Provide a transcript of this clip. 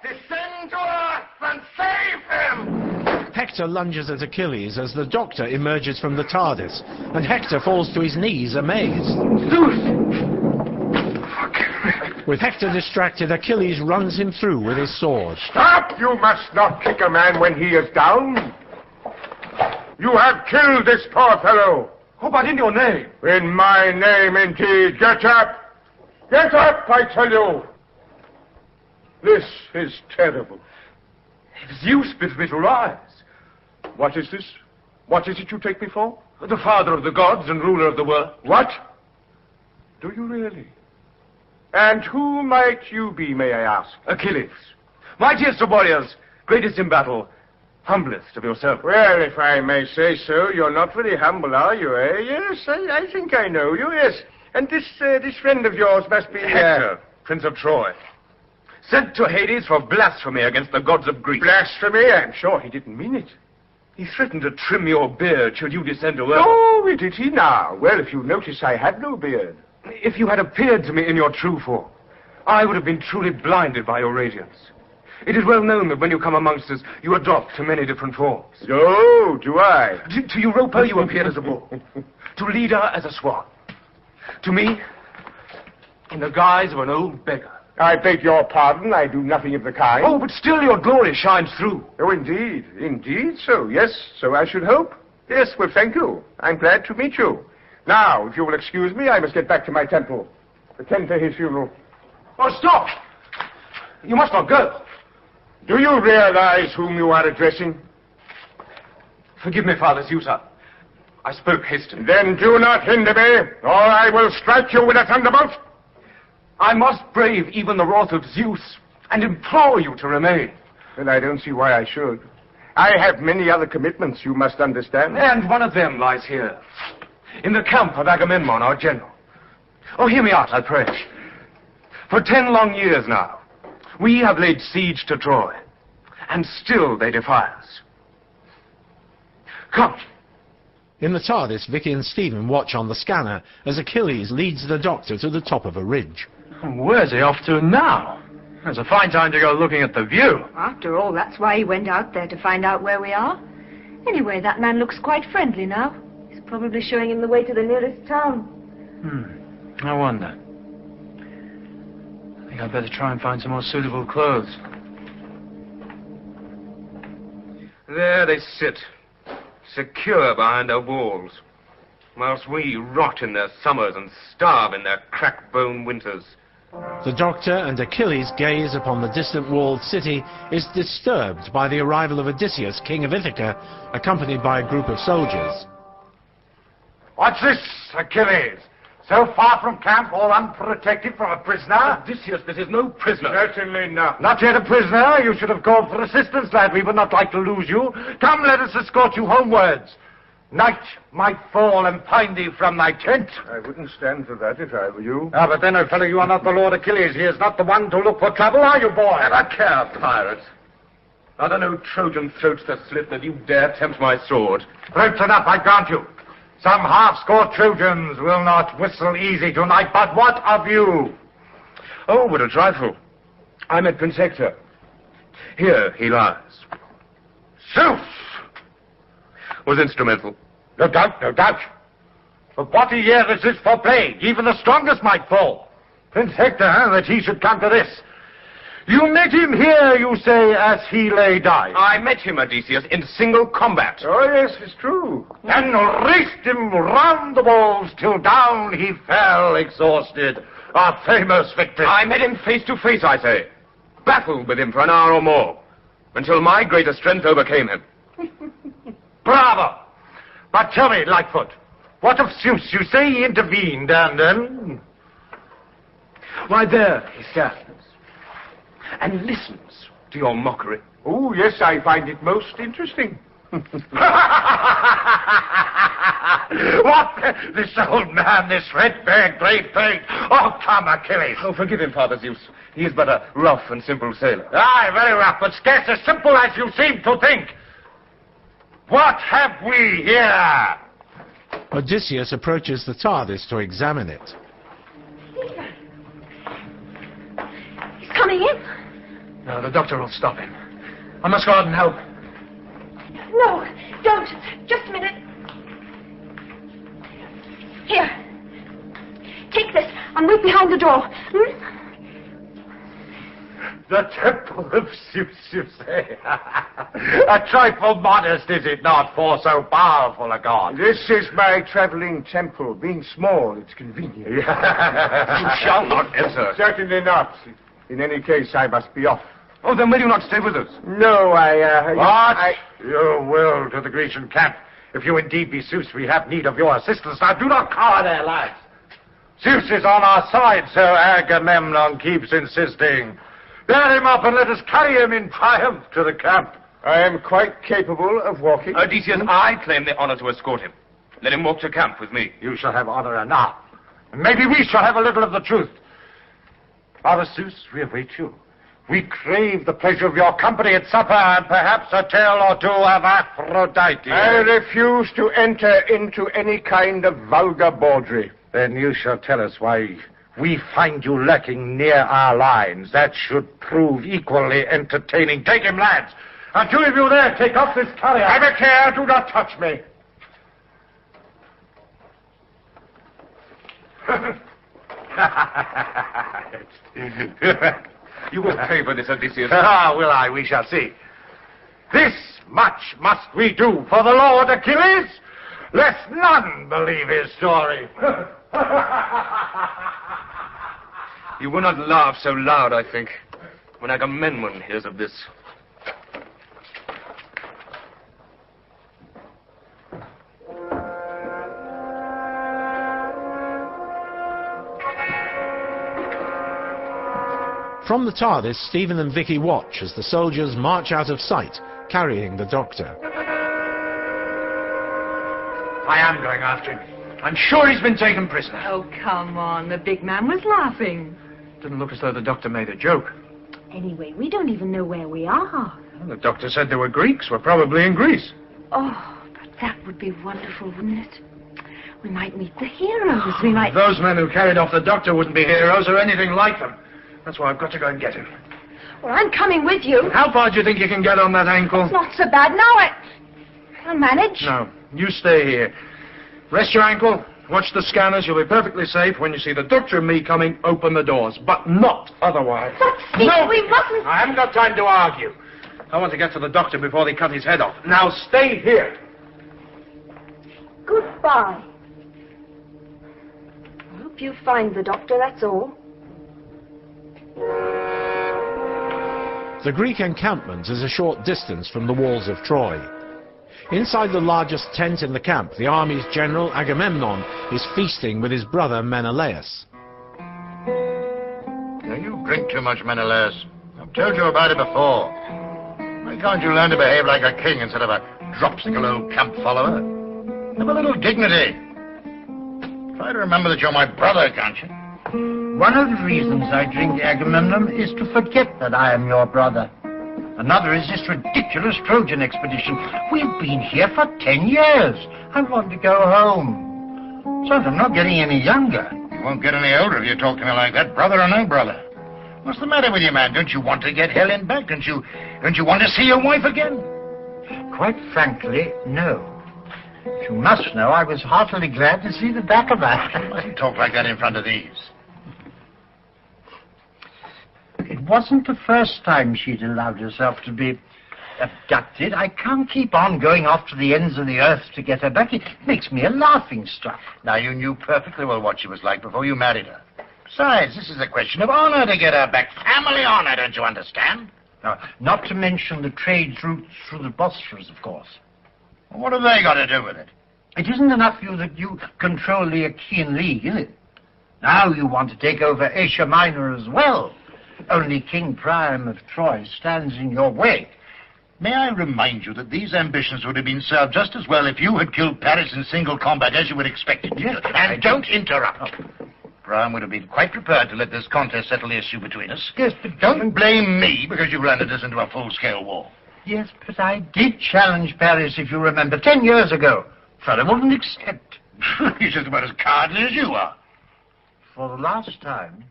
Descend to earth and save him! Hector lunges at Achilles as the Doctor emerges from the TARDIS, and Hector falls to his knees, amazed. Zeus! With Hector distracted, Achilles runs him through with his sword. Stop! You must not kick a man when he is down. You have killed this poor fellow. Oh, but in your name. In my name, indeed. Get up! Get up, I tell you! This is terrible. If Zeus bids me to rise. What is this? What is it you take me for? The father of the gods and ruler of the world. What? Do you really? And who might you be, may I ask? Achilles. Mightiest of warriors, greatest in battle, humblest of yourself. Well, if I may say so, you're not very humble, are you, eh? Yes, I think I know you, yes. And this friend of yours must be... Hector, Prince of Troy. Sent to Hades for blasphemy against the gods of Greece. Blasphemy? I'm sure he didn't mean it. He threatened to trim your beard should you descend to earth. Oh, did he now? Well, if you notice, I have no beard. If you had appeared to me in your true form, I would have been truly blinded by your radiance. It is well known that when you come amongst us, you adopt to many different forms. Oh, do I? To Europa, you appeared as a bull. To Leda, as a swan. To me, in the guise of an old beggar. I beg your pardon, I do nothing of the kind. Oh, but still your glory shines through. Oh, indeed. Indeed so. Yes, so I should hope. Yes, well, thank you. I'm glad to meet you. Now, if you will excuse me, I must get back to my temple. Attend to his funeral. Oh, stop! You must not go. Do you realize whom you are addressing? Forgive me, Father Zeus. I spoke hastily. Then do not hinder me, or I will strike you with a thunderbolt. I must brave even the wrath of Zeus and implore you to remain. Well, I don't see why I should. I have many other commitments, you must understand. And one of them lies here, in the camp of Agamemnon, our general. Oh, hear me out, I pray. For 10 long years now, we have laid siege to Troy, and still they defy us. Come. In the TARDIS, Vicky and Stephen watch on the scanner as Achilles leads the Doctor to the top of a ridge. Where's he off to now? It's a fine time to go looking at the view. After all, that's why he went out there, to find out where we are. Anyway, that man looks quite friendly now. He's probably showing him the way to the nearest town. I wonder. I think I'd better try and find some more suitable clothes. There they sit, secure behind their walls, whilst we rot in their summers and starve in their crack-bone winters. The Doctor and Achilles' gaze upon the distant walled city is disturbed by the arrival of Odysseus, king of Ithaca, accompanied by a group of soldiers. What's this, Achilles? So far from camp, all unprotected from a prisoner? Odysseus, this is no prisoner. Certainly not. Not yet a prisoner? You should have called for assistance, lad. We would not like to lose you. Come, let us escort you homewards. Night might fall and find thee from thy tent. I wouldn't stand for that if I were you. Ah, but then, old fellow, you are not the Lord Achilles. He is not the one to look for trouble, are you, boy? Never care, pirate. Are there no Trojan throats to slit that you dare tempt my sword? Throats enough, I grant you. Some half-score Trojans will not whistle easy tonight, but what of you? Oh, but a trifle. I met Prince Hector. Here he lies. Zeus! Was instrumental. No doubt, no doubt. But what a year is this for plague? Even the strongest might fall. Prince Hector, that he should come to this. You met him here, you say, as he lay dying. I met him, Odysseus, in single combat. Oh, yes, it's true. And raced him round the walls till down he fell exhausted. A famous victory. I met him face to face, I say. Battled with him for an hour or more, until my greater strength overcame him. Bravo! But tell me, Lightfoot, what of Zeus? You say he intervened, and then... Why, there he stands, and listens to your mockery. Oh, yes, I find it most interesting. What? This old man, this red-beard, great-faced... Oh, come, Achilles. Oh, forgive him, Father Zeus. He is but a rough and simple sailor. Aye, very rough, but scarce as simple as you seem to think. What have we here? Odysseus approaches the TARDIS to examine it. He's coming in. No, the doctor will stop him. I must go out and help. No, don't. Just a minute. Here. Take this and wait behind the door. The temple of Zeus, you say? A trifle modest, is it not, for so powerful a god? This is my traveling temple. Being small, it's convenient. You shall not enter. Certainly not. In any case, I must be off. Oh, then will you not stay with us? No, What? You will to the Grecian camp. If you indeed be Zeus, we have need of your assistance. Now, do not cower there, lads. Zeus is on our side, so Agamemnon keeps insisting. Bear him up and let us carry him in triumph to the camp. I am quite capable of walking. Odysseus, I claim the honor to escort him. Let him walk to camp with me. You shall have honor enough. And maybe we shall have a little of the truth. Father Zeus, we await you. We crave the pleasure of your company at supper and perhaps a tale or two of Aphrodite. I refuse to enter into any kind of vulgar bawdry. Then you shall tell us why we find you lurking near our lines. That should prove equally entertaining. Take him, lads. And two of you there, take up this carrier. Have a care, do not touch me. You will pay for this, Odysseus. Will I? We shall see. This much must we do for the Lord Achilles, lest none believe his story. You will not laugh so loud, I think, when Agamemnon hears of this. From the TARDIS, Stephen and Vicky watch as the soldiers march out of sight, carrying the Doctor. I am going after him. I'm sure he's been taken prisoner. Oh, come on. The big man was laughing. Didn't look as though the doctor made a joke. Anyway, we don't even know where we are. Well, the doctor said there were Greeks. We're probably in Greece. Oh, but that would be wonderful, wouldn't it? We might meet the heroes. We might... Those men who carried off the doctor wouldn't be heroes or anything like them. That's why I've got to go and get him. Well, I'm coming with you. How far do you think you can get on that ankle? It's not so bad now. I'll manage. No, you stay here. Rest your ankle. Watch the scanners. You'll be perfectly safe. When you see the doctor and me coming, open the doors. But not otherwise. But, Steve, no, we mustn't... I haven't got time to argue. I want to get to the doctor before they cut his head off. Now stay here. Goodbye. I hope you find the doctor, that's all. The Greek encampment is a short distance from the walls of Troy. Inside the largest tent in the camp, the army's general Agamemnon is feasting with his brother Menelaus. Now, you drink too much, Menelaus. I've told you about it before. Why can't you learn to behave like a king instead of a dropsical old camp follower? Have a little dignity. Try to remember that you're my brother, can't you? One of the reasons I drink Agamemnon is to forget that I am your brother. Another is this ridiculous Trojan expedition. We've been here for 10 years. I want to go home. So I'm not getting any younger. You won't get any older if you talk to me like that, brother or no brother. What's the matter with you, man? Don't you want to get Helen back? Don't you want to see your wife again? Quite frankly, no. You must know I was heartily glad to see the back of her. You mustn't talk like that in front of these. It wasn't the first time she'd allowed herself to be abducted. I can't keep on going off to the ends of the earth to get her back. It makes me a laughingstock. Now, you knew perfectly well what she was like before you married her. Besides, this is a question of honor to get her back. Family honor, don't you understand? Now, not to mention the trade routes through the Bosphorus, of course. Well, what have they got to do with it? It isn't enough that you control the Achaean League, is it? Now you want to take over Asia Minor as well. Only King Priam of Troy stands in your way. May I remind you that these ambitions would have been served just as well if you had killed Paris in single combat as you would expect it. Yes, and don't interrupt. Priam would have been quite prepared to let this contest settle the issue between us. Yes, but don't blame me because you landed us into a full-scale war. Yes, but I did challenge Paris, if you remember, 10 years ago. Fellow wouldn't accept. He's just about as cowardly as you are. For the last time,